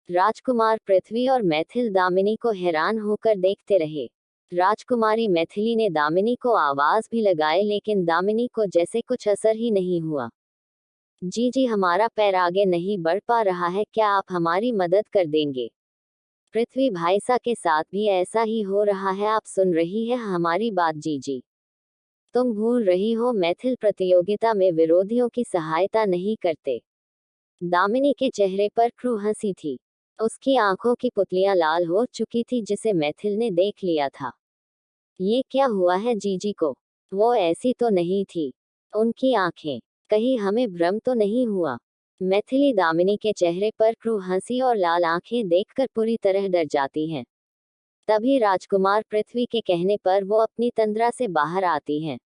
राजकुमार पृथ्वी और मैथिल दामिनी को हैरान होकर देखते रहे। राजकुमारी मैथिली ने दामिनी को आवाज भी लगाए, लेकिन दामिनी को जैसे कुछ असर ही नहीं हुआ। जी जी, हमारा पैर आगे नहीं बढ़ पा रहा है, क्या आप हमारी मदद कर देंगे? पृथ्वी, भाईसा के साथ भी ऐसा ही हो रहा है, आप सुन रही है हमारी बात? जी जी, तुम भूल रही हो, मैथिल प्रतियोगिता में विरोधियों की सहायता नहीं करते। दामिनी के चेहरे पर क्रूर हंसी थी। उसकी आंखों की पुतलियां लाल हो चुकी थी, जिसे मैथिल ने देख लिया था। ये क्या हुआ है जीजी को? वो ऐसी तो नहीं थी। उनकी आंखें, कहीं हमें भ्रम तो नहीं हुआ? मैथिली दामिनी के चेहरे पर क्रूर हंसी और लाल आंखें देखकर पूरी तरह डर जाती हैं। तभी राजकुमार पृथ्वी के कहने पर वो अपनी तंद्रा से बाहर आती हैं।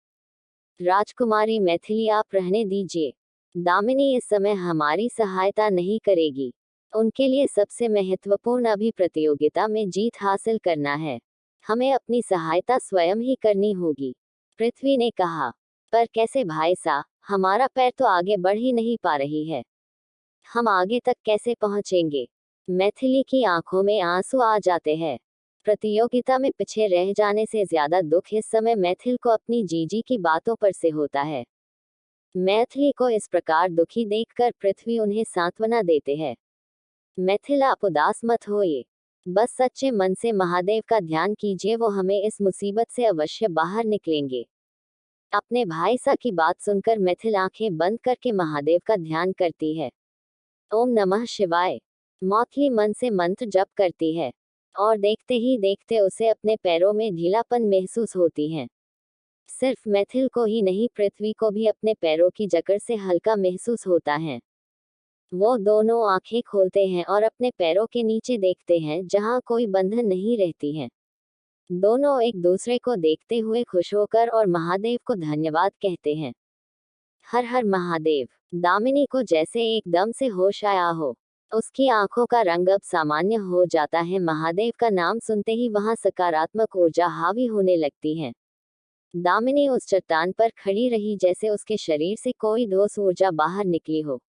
राजकुमारी मैथिली, आप रहने दीजिए। दामिनी इस समय हमारी सहायता नहीं करेगी। उनके लिए सबसे महत्वपूर्ण अभी प्रतियोगिता में जीत हासिल करना है। हमें अपनी सहायता स्वयं ही करनी होगी। पृथ्वी ने कहा। पर कैसे भाईसा, हमारा पैर तो आगे बढ़ ही नहीं पा रही है। हम आगे तक कैसे पहुंचेंगे? मैथिली की आंखों में आंसू आ जाते हैं। प्रतियोगिता में पीछे रह जाने से ज्यादा दुख इस समय मैथिल को अपनी जीजी की बातों पर से होता है। मैथिली को इस प्रकार दुखी देखकर पृथ्वी उन्हें सांत्वना देते हैं। मैथिल, आप उदास मत होइए। बस सच्चे मन से महादेव का ध्यान कीजिए, वो हमें इस मुसीबत से अवश्य बाहर निकलेंगे। अपने भाई सा की बात सुनकर मैथिल आंखें बंद करके महादेव का ध्यान करती है। ओम नमः शिवाय। मैथिली मन से मंत्र जप करती है और देखते ही देखते उसे अपने पैरों में ढीलापन महसूस होती है। सिर्फ मैथिल को ही नहीं, पृथ्वी को भी अपने पैरों की जकड़ से हल्का महसूस होता है। वो दोनों आंखें खोलते हैं और अपने पैरों के नीचे देखते हैं, जहां कोई बंधन नहीं रहती है। दोनों एक दूसरे को देखते हुए खुश होकर और महादेव को धन्यवाद कहते हैं। हर हर महादेव। दामिनी को जैसे एकदम से होश आया हो। उसकी आंखों का रंग अब सामान्य हो जाता है। महादेव का नाम सुनते ही वहां सकारात्मक ऊर्जा हावी होने लगती है। दामिनी उस चट्टान पर खड़ी रही, जैसे उसके शरीर से कोई ठोस ऊर्जा बाहर निकली हो।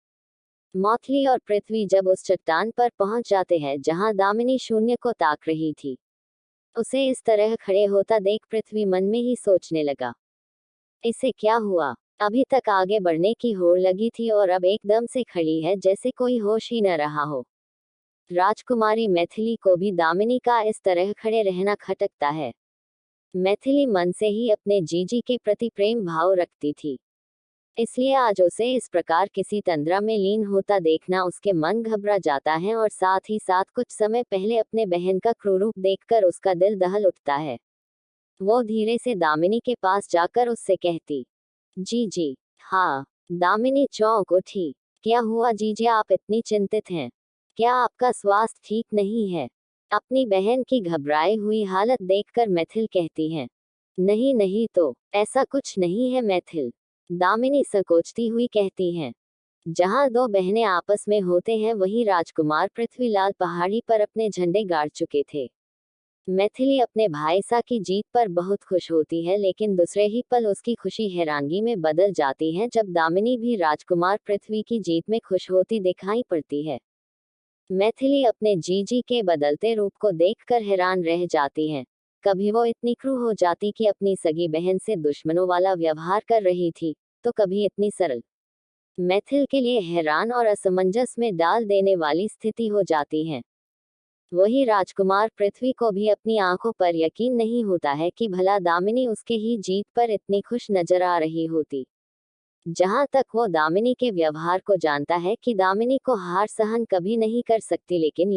मैथिली और पृथ्वी जब उस चट्टान पर पहुंच जाते हैं जहां दामिनी शून्य को ताक रही थी, उसे इस तरह खड़े होता देख पृथ्वी मन में ही सोचने लगा, इसे क्या हुआ? अभी तक आगे बढ़ने की होड़ लगी थी और अब एकदम से खड़ी है, जैसे कोई होश ही न रहा हो। राजकुमारी मैथिली को भी दामिनी का इस तरह खड़े रहना खटकता है। मैथिली मन से ही अपने जीजी के प्रति प्रेम भाव रखती थी, इसलिए आज उसे इस प्रकार किसी तंद्रा में लीन होता देखना उसके मन घबरा जाता है और साथ ही साथ कुछ समय पहले अपने बहन का क्रूर रूप देखकर उसका दिल दहल उठता है। वो धीरे से दामिनी के पास जाकर उससे कहती, जी जी। हाँ। दामिनी चौंक उठी। क्या हुआ जीजी, आप इतनी चिंतित हैं? क्या आपका स्वास्थ्य ठीक नहीं है? अपनी बहन की घबराई हुई हालत देखकर मैथिल कहती हैं। नहीं नहीं, तो ऐसा कुछ नहीं है मैथिल। दामिनी संकोचती हुई कहती हैं। जहां दो बहनें आपस में होते हैं, वहीं राजकुमार पृथ्वीलाल पहाड़ी पर अपने झंडे गाड़ चुके थे। मैथिली अपने भाईसा की जीत पर बहुत खुश होती है, लेकिन दूसरे ही पल उसकी खुशी हैरानगी में बदल जाती है जब दामिनी भी राजकुमार पृथ्वी की जीत में खुश होती दिखाई पड़ती है। मैथिली अपने जीजी के बदलते रूप को देखकर हैरान रह जाती है। कभी वो इतनी क्रूर हो जाती कि अपनी सगी बहन से दुश्मनों वाला व्यवहार कर रही थी, तो कभी इतनी सरल। मैथिल के लिए हैरान और असमंजस में डाल देने वाली स्थिति हो जाती है। वही राजकुमार पृथ्वी को भी अपनी आंखों पर यकीन नहीं होता है कि भला दामिनी उसके ही जीत पर इतनी खुश नजर आ रही होती। जहां तक वो दामिनी के व्यवहार को जानता है कि दामिनी को हार सहन कभी नहीं कर सकती, लेकिन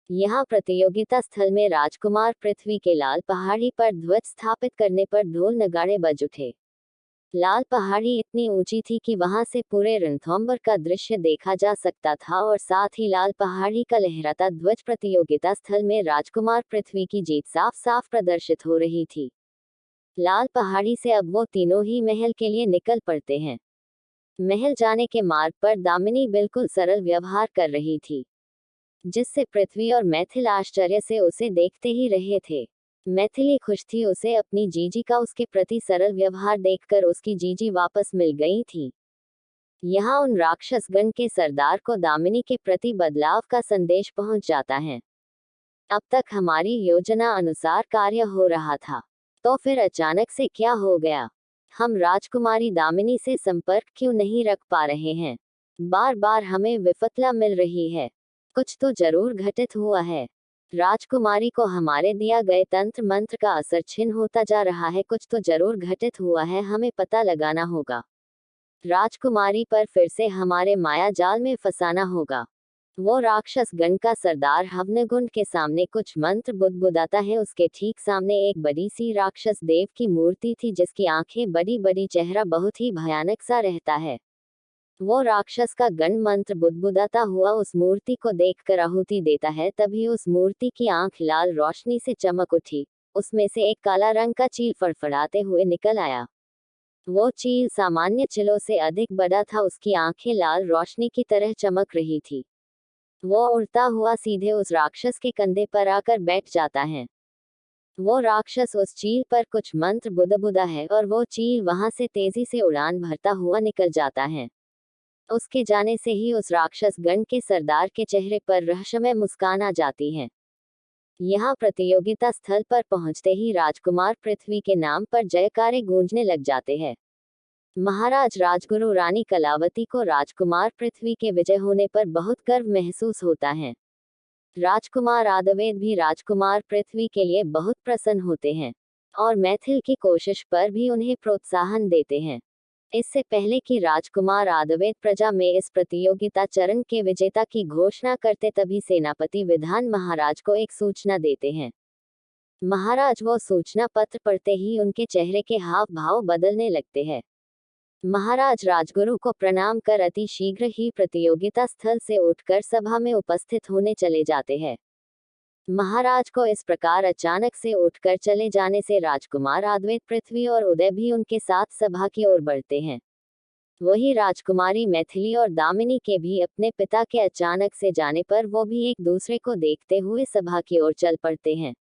यहाँ प्रतियोगिता स्थल में राजकुमार पृथ्वी के लाल पहाड़ी पर ध्वज स्थापित करने पर ढोल नगाड़े बज उठे। लाल पहाड़ी इतनी ऊंची थी कि वहां से पूरे रणथंभौर का दृश्य देखा जा सकता था और साथ ही लाल पहाड़ी का लहराता ध्वज प्रतियोगिता स्थल में राजकुमार पृथ्वी की जीत साफ साफ प्रदर्शित हो रही थी। लाल पहाड़ी से अब वो तीनों ही महल के लिए निकल पड़ते हैं। महल जाने के मार्ग पर दामिनी बिल्कुल सरल व्यवहार कर रही थी, जिससे पृथ्वी और मैथिल आश्चर्य से उसे देखते ही रहे थे। मैथिली खुश थी, उसे अपनी जीजी का उसके प्रति सरल व्यवहार देखकर उसकी जीजी वापस मिल गई थी। यहाँ उन राक्षसगण के सरदार को दामिनी के प्रति बदलाव का संदेश पहुंच जाता है। अब तक हमारी योजना अनुसार कार्य हो रहा था, तो फिर अचानक से क्या हो गया? हम राजकुमारी दामिनी से संपर्क क्यों नहीं रख पा रहे हैं? बार बार हमें विफलता मिल रही है। कुछ तो जरूर घटित हुआ है। राजकुमारी को हमारे दिया गए तंत्र मंत्र का असर छिन होता जा रहा है। कुछ तो जरूर घटित हुआ है, हमें पता लगाना होगा। राजकुमारी पर फिर से हमारे माया जाल में फंसाना होगा। वो राक्षस गण का सरदार हवनगुंड के सामने कुछ मंत्र बुदबुदाता है। उसके ठीक सामने एक बड़ी सी राक्षस देव की मूर्ति थी, जिसकी आंखें बड़ी बड़ी, चेहरा बहुत ही भयानक सा रहता है। वो राक्षस का गण मंत्र बुदबुदाता हुआ उस मूर्ति को देखकर आहुति देता है। तभी उस मूर्ति की आंख लाल रोशनी से चमक उठी। उसमें से एक काला रंग का चील फड़फड़ाते हुए निकल आया। वो चील सामान्य चिलों से अधिक बड़ा था। उसकी आंखें लाल रोशनी की तरह चमक रही थी। वो उड़ता हुआ सीधे उस राक्षस के कंधे पर आकर बैठ जाता है। वो राक्षस उस चील पर कुछ मंत्र बुदबुदा है और वो चील वहां से तेजी से उड़ान भरता हुआ निकल जाता है। उसके जाने से ही उस राक्षस गण के सरदार के चेहरे पर रहस्यमय मुस्कान आ जाती है। यहाँ प्रतियोगिता स्थल पर पहुंचते ही राजकुमार पृथ्वी के नाम पर जयकारे गूंजने लग जाते हैं। महाराज राजगुरु रानी कलावती को राजकुमार पृथ्वी के विजय होने पर बहुत गर्व महसूस होता है। राजकुमार आदवेद भी राजकुमार पृथ्वी के लिए बहुत प्रसन्न होते हैं और मैथिल की कोशिश पर भी उन्हें प्रोत्साहन देते हैं। इससे पहले कि राजकुमार आदवेद प्रजा में इस प्रतियोगिता चरण के विजेता की घोषणा करते, तभी सेनापति विधान महाराज को एक सूचना देते हैं। महाराज वो सूचना पत्र पढ़ते ही उनके चेहरे के हाव भाव बदलने लगते हैं। महाराज राजगुरु को प्रणाम कर अति शीघ्र ही प्रतियोगिता स्थल से उठकर सभा में उपस्थित होने चले जाते हैं। महाराज को इस प्रकार अचानक से उठकर चले जाने से राजकुमार आद्वैत पृथ्वी और उदय भी उनके साथ सभा की ओर बढ़ते हैं। वही राजकुमारी मैथिली और दामिनी के भी अपने पिता के अचानक से जाने पर वो भी एक दूसरे को देखते हुए सभा की ओर चल पड़ते हैं।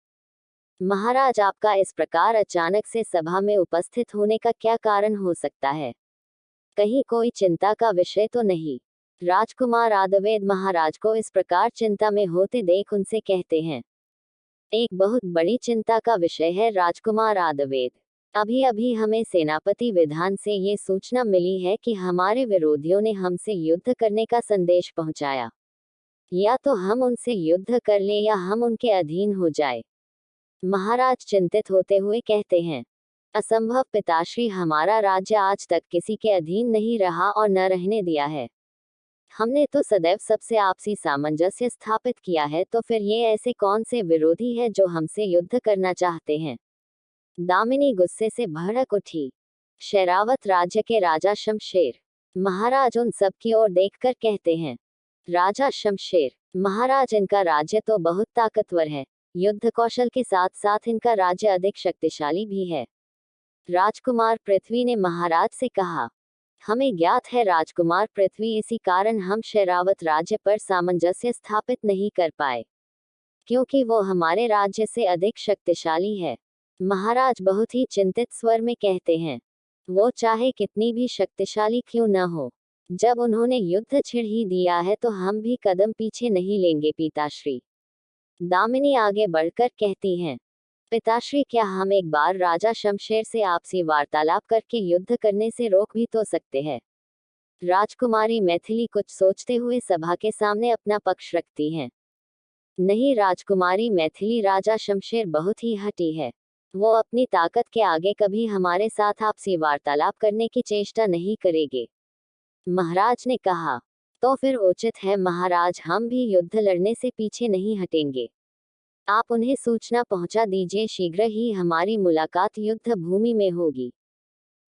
महाराज, आपका इस प्रकार अचानक से सभा में उपस्थित होने का क्या कारण हो सकता है? कहीं कोई चिंता का विषय तो नहीं? राजकुमार आदवेद महाराज को इस प्रकार चिंता में होते देख उनसे कहते हैं। एक बहुत बड़ी चिंता का विषय है राजकुमार आदवेद। अभी अभी हमें सेनापति विधान से ये सूचना मिली है कि हमारे विरोधियों ने हमसे युद्ध करने का संदेश पहुंचाया। या तो हम उनसे युद्ध कर लें या हम उनके अधीन हो जाए। महाराज चिंतित होते हुए कहते हैं, असंभव पिताश्री, हमारा राज्य आज तक किसी के अधीन नहीं रहा और न रहने दिया है। हमने तो सदैव सबसे आपसी सामंजस्य स्थापित किया है, तो फिर ये ऐसे कौन से विरोधी हैं जो हमसे युद्ध करना चाहते हैं? दामिनी गुस्से से भड़क उठी। शेरावत राज्य के राजा शमशेर। महाराज उन सब की ओर देखकर कहते हैं, राजा शमशेर, महाराज, इनका राज्य तो बहुत ताकतवर है। युद्ध कौशल के साथ साथ इनका राज्य अधिक शक्तिशाली भी है। राजकुमार पृथ्वी ने महाराज से कहा, हमें ज्ञात है राजकुमार पृथ्वी, इसी कारण हम शेरावत राज्य पर सामंजस्य स्थापित नहीं कर पाए, क्योंकि वो हमारे राज्य से अधिक शक्तिशाली है। महाराज बहुत ही चिंतित स्वर में कहते हैं, वो चाहे कितनी भी शक्तिशाली क्यों न हो, जब उन्होंने युद्ध छिड़ ही दिया है तो हम भी कदम पीछे नहीं लेंगे पिताश्री। दामिनी आगे बढ़कर कहती हैं, पिताश्री, क्या हम एक बार राजा शमशेर से आपसी वार्तालाप करके युद्ध करने से रोक भी तो सकते हैं? राजकुमारी मैथिली कुछ सोचते हुए सभा के सामने अपना पक्ष रखती हैं। नहीं राजकुमारी मैथिली, राजा शमशेर बहुत ही हठी है। वो अपनी ताकत के आगे कभी हमारे साथ आपसी वार्तालाप करने की चेष्टा नहीं करेंगे। महाराज ने कहा, तो फिर उचित है महाराज, हम भी युद्ध लड़ने से पीछे नहीं हटेंगे। आप उन्हें सूचना पहुंचा दीजिए, शीघ्र ही हमारी मुलाकात युद्ध भूमि में होगी।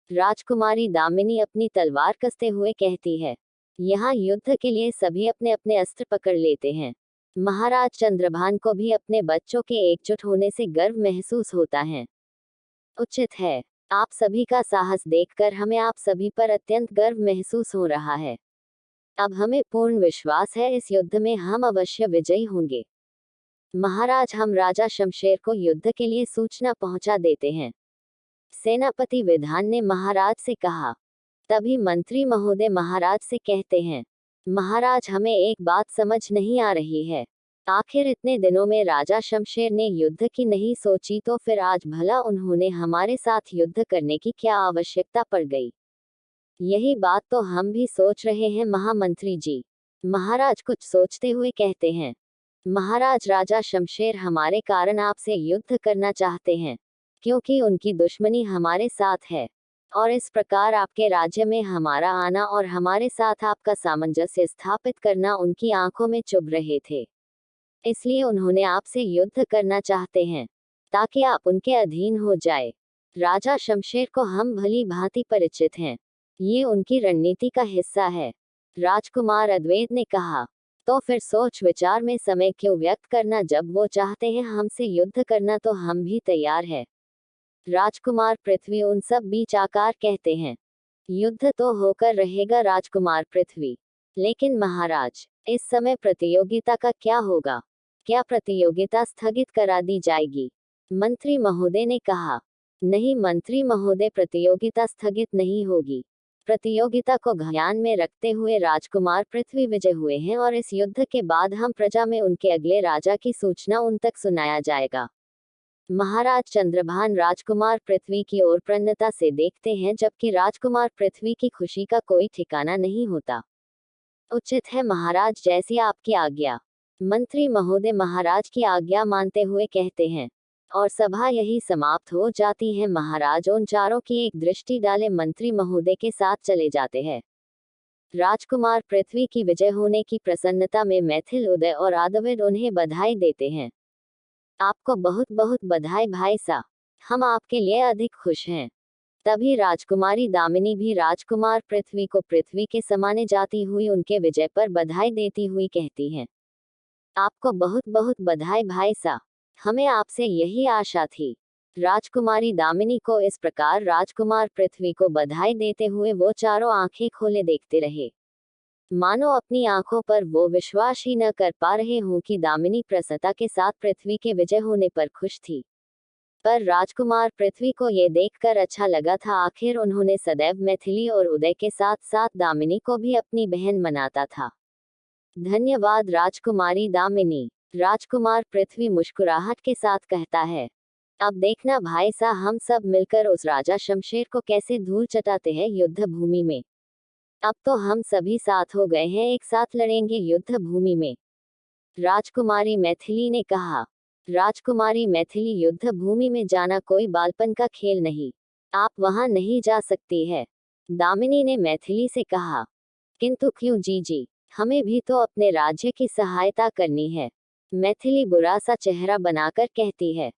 राजकुमारी दामिनी अपनी तलवार कसते हुए कहती है। यहाँ युद्ध के लिए सभी अपने अपने अस्त्र पकड़ लेते हैं। महाराज चंद्रभान को भी अपने बच्चों के एकजुट होने से गर्व महसूस होता है। उचित है, आप सभी का साहस देखकर हमें आप सभी पर अत्यंत गर्व महसूस हो रहा है। अब हमें पूर्ण विश्वास है इस युद्ध में हम अवश्य विजयी होंगे। महाराज, हम राजा शमशेर को युद्ध के लिए सूचना पहुंचा देते हैं। सेनापति विधान ने महाराज से कहा। तभी मंत्री महोदय महाराज से कहते हैं, महाराज हमें एक बात समझ नहीं आ रही है। आखिर इतने दिनों में राजा शमशेर ने युद्ध की नहीं सोची तो फिर आज भला उन्होंने हमारे साथ युद्ध करने की क्या आवश्यकता पड़ गई। यही बात तो हम भी सोच रहे हैं महामंत्री जी। महाराज कुछ सोचते हुए कहते हैं, महाराज राजा शमशेर हमारे कारण आपसे युद्ध करना चाहते हैं, क्योंकि उनकी दुश्मनी हमारे साथ है, और इस प्रकार आपके राज्य में हमारा आना और हमारे साथ आपका सामंजस्य स्थापित करना उनकी आंखों में चुभ रहे थे। इसलिए उन्होंने आपसे युद्ध करना चाहते हैं, ताकि आप उनके अधीन हो जाए। राजा शमशेर को हम भली भांति परिचित हैं, ये उनकी रणनीति का हिस्सा है। राजकुमार अद्वैत ने कहा, तो फिर सोच विचार में समय क्यों व्यक्त करना, जब वो चाहते हैं हमसे युद्ध करना तो हम भी तैयार है। राजकुमार पृथ्वी उन सब बीच आकार कहते हैं, युद्ध तो होकर रहेगा राजकुमार पृथ्वी, लेकिन महाराज इस समय प्रतियोगिता का क्या होगा? क्या प्रतियोगिता स्थगित करा दी जाएगी? मंत्री महोदय ने कहा, नहीं मंत्री महोदय, प्रतियोगिता स्थगित नहीं होगी। प्रतियोगिता को ध्यान में रखते हुए राजकुमार पृथ्वी विजय हुए हैं और इस युद्ध के बाद हम प्रजा में उनके अगले राजा की सूचना उन तक सुनाया जाएगा। महाराज चंद्रभान राजकुमार पृथ्वी की ओर प्रसन्नता से देखते हैं, जबकि राजकुमार पृथ्वी की खुशी का कोई ठिकाना नहीं होता। उचित है महाराज, जैसी आपकी आज्ञा। मंत्री महोदय महाराज की आज्ञा मानते हुए कहते हैं, और सभा यही समाप्त हो जाती है। महाराज उन चारों की एक दृष्टि डाले मंत्री महोदय के साथ चले जाते हैं। राजकुमार पृथ्वी की विजय होने की प्रसन्नता में मैथिल, उदय और आदविद उन्हें बधाई देते हैं। आपको बहुत बहुत बधाई भाई सा, हम आपके लिए अधिक खुश हैं। तभी राजकुमारी दामिनी भी राजकुमार पृथ्वी को पृथ्वी के समाने जाती हुई उनके विजय पर बधाई देती हुई कहती हैं, आपको बहुत बहुत बधाई भाई सा, हमें आपसे यही आशा थी। राजकुमारी दामिनी को इस प्रकार राजकुमार पृथ्वी को बधाई देते हुए वो चारों आंखें खोले देखते रहे, मानो अपनी आंखों पर वो विश्वास ही न कर पा रहे हों कि दामिनी प्रसन्नता के साथ पृथ्वी के विजय होने पर खुश थी। पर राजकुमार पृथ्वी को ये देखकर अच्छा लगा था, आखिर उन्होंने सदैव मैथिली और उदय के साथ साथ दामिनी को भी अपनी बहन मनाता था। धन्यवाद राजकुमारी दामिनी। राजकुमार पृथ्वी मुस्कुराहट के साथ कहता है, अब देखना भाई सा, हम सब मिलकर उस राजा शमशेर को कैसे धूल चटाते हैं युद्ध भूमि में। अब तो हम सभी साथ हो गए हैं, एक साथ लड़ेंगे युद्ध भूमि में। राजकुमारी मैथिली ने कहा, राजकुमारी मैथिली, युद्ध भूमि में जाना कोई बालपन का खेल नहीं, आप वहां नहीं जा सकती है। दामिनी ने मैथिली से कहा, किंतु क्यों जीजी, हमें भी तो अपने राज्य की सहायता करनी है। मैथिली बुरा सा चेहरा बनाकर कहती है,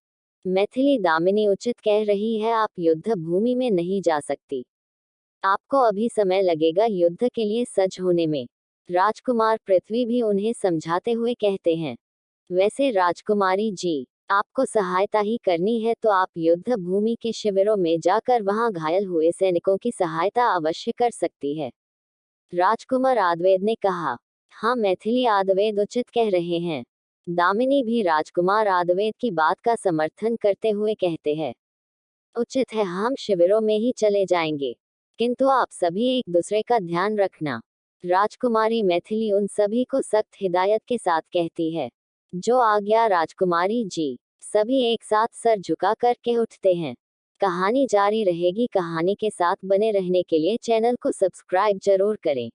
मैथिली दामिनी उचित कह रही है, आप युद्ध भूमि में नहीं जा सकती, आपको अभी समय लगेगा युद्ध के लिए सज्ज होने में। राजकुमार पृथ्वी भी उन्हें समझाते हुए कहते हैं, वैसे राजकुमारी जी, आपको सहायता ही करनी है तो आप युद्ध भूमि के शिविरों में जाकर वहां घायल हुए सैनिकों की सहायता अवश्य कर सकती है। राजकुमार आद्वैत ने कहा, हाँ मैथिली आद्वैत उचित कह रहे हैं। दामिनी भी राजकुमार आद्वैत की बात का समर्थन करते हुए कहते हैं, उचित है, हम शिविरों में ही चले जाएंगे, किंतु आप सभी एक दूसरे का ध्यान रखना। राजकुमारी मैथिली उन सभी को सख्त हिदायत के साथ कहती है, जो आज्ञा राजकुमारी जी। सभी एक साथ सर झुका कर के उठते हैं। कहानी जारी रहेगी। कहानी के साथ बने रहने के लिए चैनल को सब्सक्राइब जरूर करें।